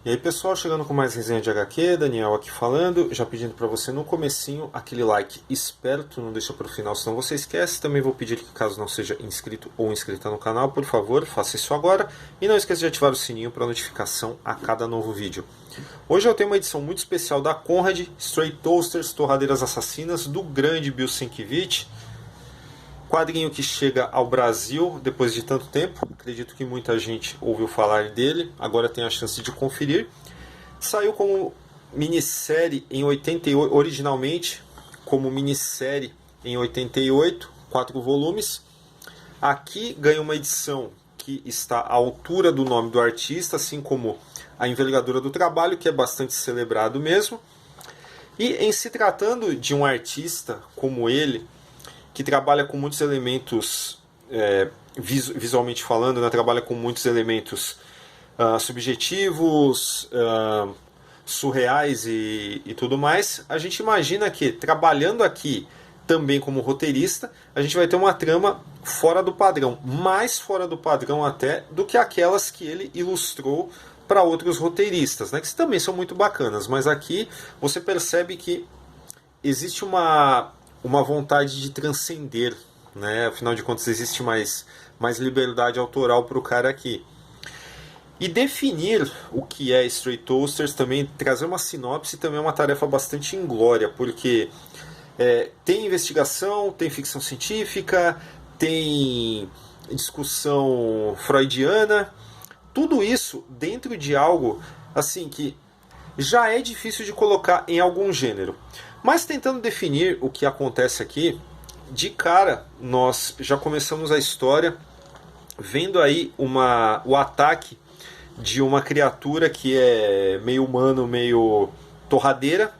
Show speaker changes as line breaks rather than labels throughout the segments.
E aí pessoal, chegando com mais resenha de HQ, Daniel aqui falando, já pedindo para você no comecinho aquele like esperto, não deixa para o final senão você esquece. Também vou pedir que caso não seja inscrito ou inscrita no canal, por favor, faça isso agora. E não esqueça de ativar o sininho para notificação a cada novo vídeo. Hoje eu tenho uma edição muito especial da Conrad, Stray Toasters, Torradeiras Assassinas, do grande Bill Sienkiewicz. Quadrinho que chega ao Brasil depois de tanto tempo, acredito que muita gente ouviu falar dele, agora tem a chance de conferir. Saiu como minissérie em 88, originalmente como minissérie em 88, 4 volumes. Aqui ganha uma edição que está à altura do nome do artista, assim como a envergadura do trabalho, que é bastante celebrado mesmo. E em se tratando de um artista como ele, que trabalha com muitos elementos, visualmente falando, né? Trabalha com muitos elementos subjetivos, surreais e tudo mais. A gente imagina que, trabalhando aqui também como roteirista, a gente vai ter uma trama fora do padrão, mais fora do padrão até do que aquelas que ele ilustrou para outros roteiristas, né? Que também são muito bacanas, mas aqui você percebe que existe uma vontade de transcender, né? Afinal de contas existe mais liberdade autoral para o cara aqui. E definir o que é Stray Toasters, também trazer uma sinopse, também é uma tarefa bastante inglória, porque tem investigação, tem ficção científica, tem discussão freudiana, tudo isso dentro de algo assim que já é difícil de colocar em algum gênero. Mas tentando definir o que acontece aqui, de cara nós já começamos a história vendo aí o ataque de uma criatura que é meio humano, meio torradeira.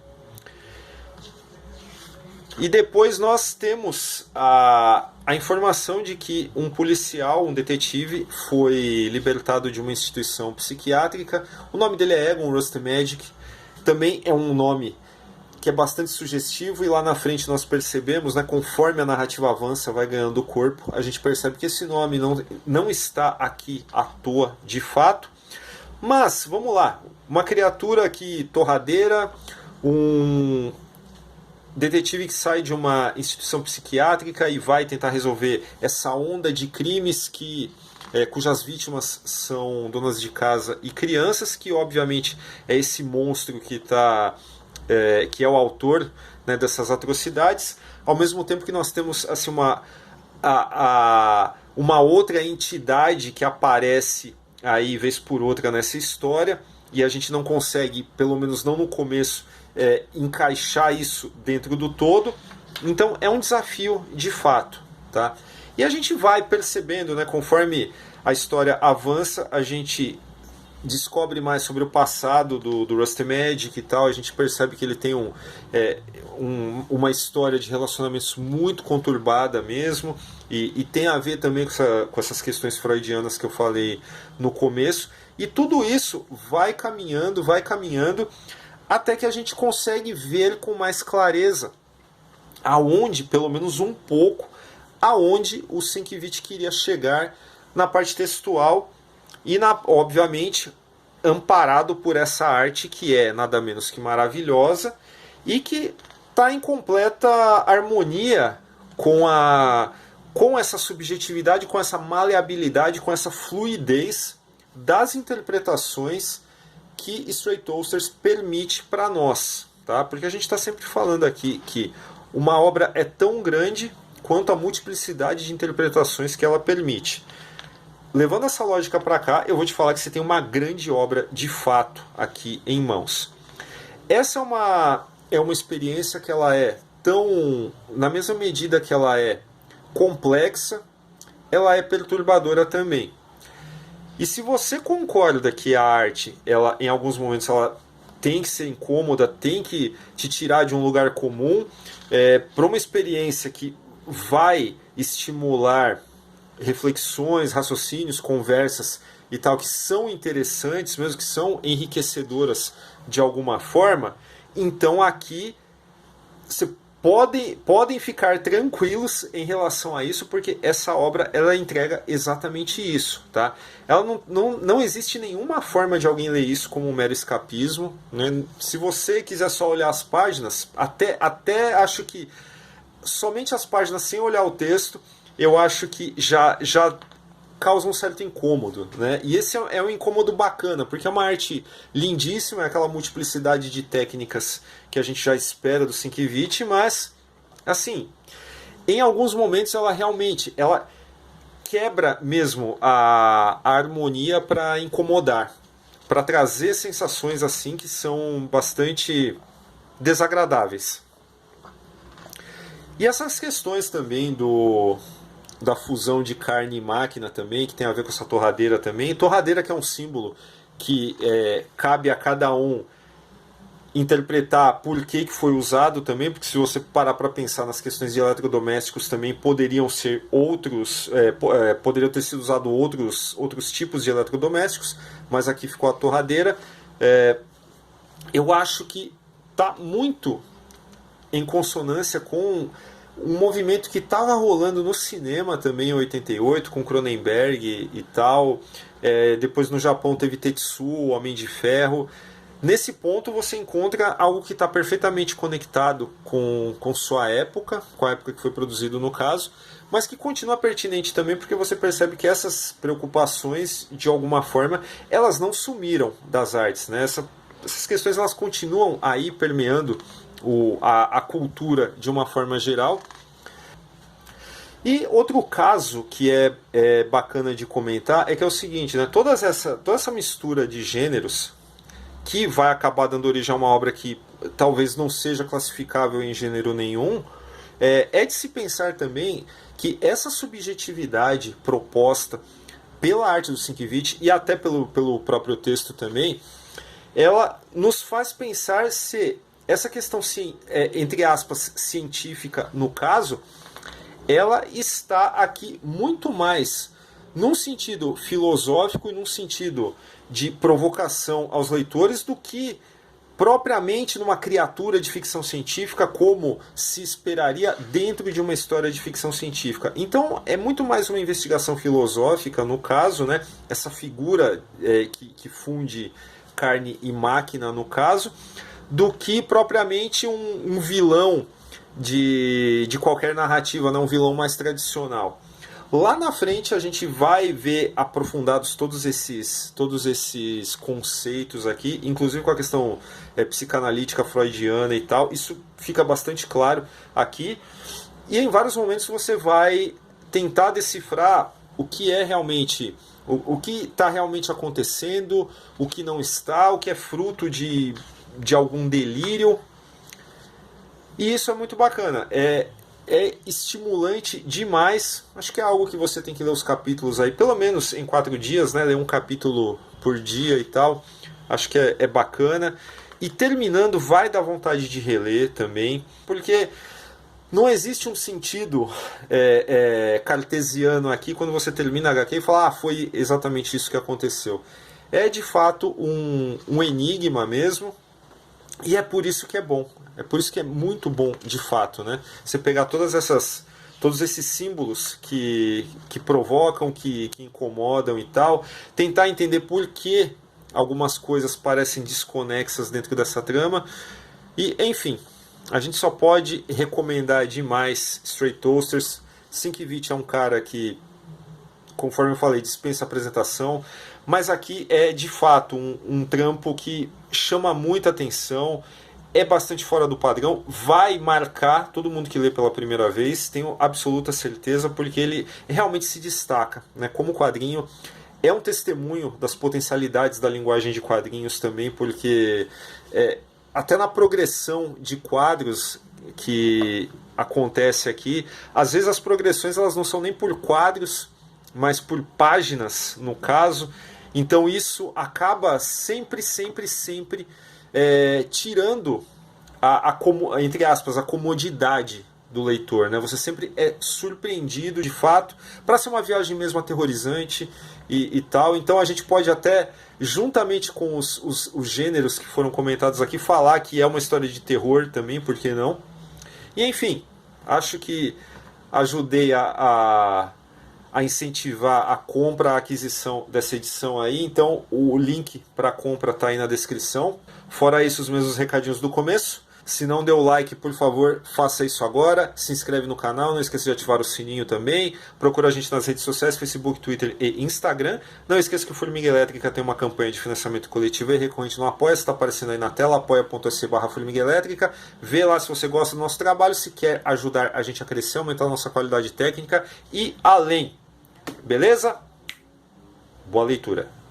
E depois nós temos a informação de que um policial, um detetive, foi libertado de uma instituição psiquiátrica. O nome dele é Egon Rustemagic. Também é um nome que é bastante sugestivo, e lá na frente nós percebemos, né, conforme a narrativa avança, vai ganhando corpo, a gente percebe que esse nome não está aqui à toa de fato. Mas, vamos lá, uma criatura aqui torradeira, um detetive que sai de uma instituição psiquiátrica e vai tentar resolver essa onda de crimes cujas vítimas são donas de casa e crianças, que obviamente é esse monstro que é o autor, né, dessas atrocidades, ao mesmo tempo que nós temos assim, uma outra entidade que aparece aí vez por outra nessa história, e a gente não consegue, pelo menos não no começo, encaixar isso dentro do todo. Então é um desafio de fato, tá? E a gente vai percebendo, né, conforme a história avança, a gente descobre mais sobre o passado do Rustemagic e tal. A gente percebe que ele tem uma história de relacionamentos muito conturbada mesmo, e tem a ver também com essas questões freudianas que eu falei no começo. E tudo isso vai caminhando, até que a gente consegue ver com mais clareza aonde, pelo menos um pouco, aonde o Sienkiewicz queria chegar na parte textual, e obviamente amparado por essa arte que é nada menos que maravilhosa e que está em completa harmonia com essa subjetividade, com essa maleabilidade, com essa fluidez das interpretações que Stray Toasters permite para nós, tá? Porque a gente está sempre falando aqui que uma obra é tão grande quanto a multiplicidade de interpretações que ela permite. Levando essa lógica para cá, eu vou te falar que você tem uma grande obra de fato aqui em mãos. Essa é uma experiência que ela é tão, na mesma medida que ela é complexa, ela é perturbadora também. E se você concorda que a arte, ela, em alguns momentos, ela tem que ser incômoda, tem que te tirar de um lugar comum, para uma experiência que vai estimular reflexões, raciocínios, conversas e tal, que são interessantes, mesmo que são enriquecedoras de alguma forma, então aqui você podem ficar tranquilos em relação a isso, porque essa obra ela entrega exatamente isso, tá? Ela não existe nenhuma forma de alguém ler isso como um mero escapismo, né? Se você quiser só olhar as páginas, até acho que somente as páginas sem olhar o texto, eu acho que já causa um certo incômodo, né? E esse é um incômodo bacana, porque é uma arte lindíssima, é aquela multiplicidade de técnicas que a gente já espera do Sienkiewicz, mas, assim, em alguns momentos ela quebra mesmo a harmonia para incomodar, para trazer sensações assim que são bastante desagradáveis. E essas questões também da fusão de carne e máquina também, que tem a ver com essa torradeira também. Torradeira que é um símbolo que cabe a cada um interpretar por que foi usado também, porque se você parar para pensar nas questões de eletrodomésticos também poderiam ser outros, poderiam ter sido usados outros tipos de eletrodomésticos, mas aqui ficou a torradeira. Eu acho que está muito em consonância com um movimento que estava rolando no cinema também em 88, com Cronenberg e tal. Depois no Japão teve Tetsu, o Homem de Ferro. Nesse ponto você encontra algo que está perfeitamente conectado com sua época, com a época que foi produzido no caso, mas que continua pertinente também porque você percebe que essas preocupações, de alguma forma, elas não sumiram das artes, né? Essas questões elas continuam aí permeando a cultura de uma forma geral. E outro caso que é bacana de comentar é que é o seguinte, né? Toda essa mistura de gêneros que vai acabar dando origem a uma obra que talvez não seja classificável em gênero nenhum, de se pensar também que essa subjetividade proposta pela arte do Sienkiewicz e até pelo próprio texto também, ela nos faz pensar se essa questão, entre aspas, científica, no caso, ela está aqui muito mais num sentido filosófico e num sentido de provocação aos leitores do que propriamente numa criatura de ficção científica como se esperaria dentro de uma história de ficção científica. Então é muito mais uma investigação filosófica, no caso, né? Essa figura que funde carne e máquina, no caso, do que propriamente um vilão de qualquer narrativa, né? Um vilão mais tradicional. Lá na frente a gente vai ver aprofundados todos esses conceitos aqui, inclusive com a questão psicanalítica freudiana e tal. Isso fica bastante claro aqui. E em vários momentos você vai tentar decifrar o que é realmente, o que está realmente acontecendo, o que não está, o que é fruto de algum delírio. E isso é muito bacana. É estimulante demais. Acho que é algo que você tem que ler os capítulos aí, pelo menos em 4 dias, né? Ler um capítulo por dia e tal. Acho que é bacana. E terminando, vai dar vontade de reler também, porque não existe um sentido cartesiano aqui quando você termina a HQ e fala, foi exatamente isso que aconteceu. É de fato um enigma mesmo. E é por isso que é bom. É por isso que é muito bom, de fato, né? Você pegar todos esses símbolos que provocam, que incomodam e tal, tentar entender por que algumas coisas parecem desconexas dentro dessa trama. E, enfim, a gente só pode recomendar demais Straight Toasters. Sienkiewicz é um cara que, conforme eu falei, dispensa apresentação, mas aqui é de fato um trampo que chama muita atenção, é bastante fora do padrão, vai marcar todo mundo que lê pela primeira vez, tenho absoluta certeza, porque ele realmente se destaca, né? Como quadrinho, é um testemunho das potencialidades da linguagem de quadrinhos também, porque até na progressão de quadros que acontece aqui, às vezes as progressões elas não são nem por quadros, mas por páginas, no caso. Então isso acaba sempre tirando entre aspas, a comodidade do leitor, né? Você sempre é surpreendido de fato, para ser uma viagem mesmo aterrorizante e tal. Então a gente pode até, juntamente com os gêneros que foram comentados aqui, falar que é uma história de terror também, por que não? E enfim, acho que ajudei a incentivar a compra, a aquisição dessa edição aí. Então o link para compra está aí na descrição. Fora isso, os mesmos recadinhos do começo. Se não deu like, por favor, faça isso agora. Se inscreve no canal, não esqueça de ativar o sininho também. Procura a gente nas redes sociais, Facebook, Twitter e Instagram. Não esqueça que o Formiga Elétrica tem uma campanha de financiamento coletivo e recorrente no Apoia. Está aparecendo aí na tela, apoia.se/Formiga Elétrica. Vê lá se você gosta do nosso trabalho, se quer ajudar a gente a crescer, aumentar a nossa qualidade técnica e além. Beleza? Boa leitura.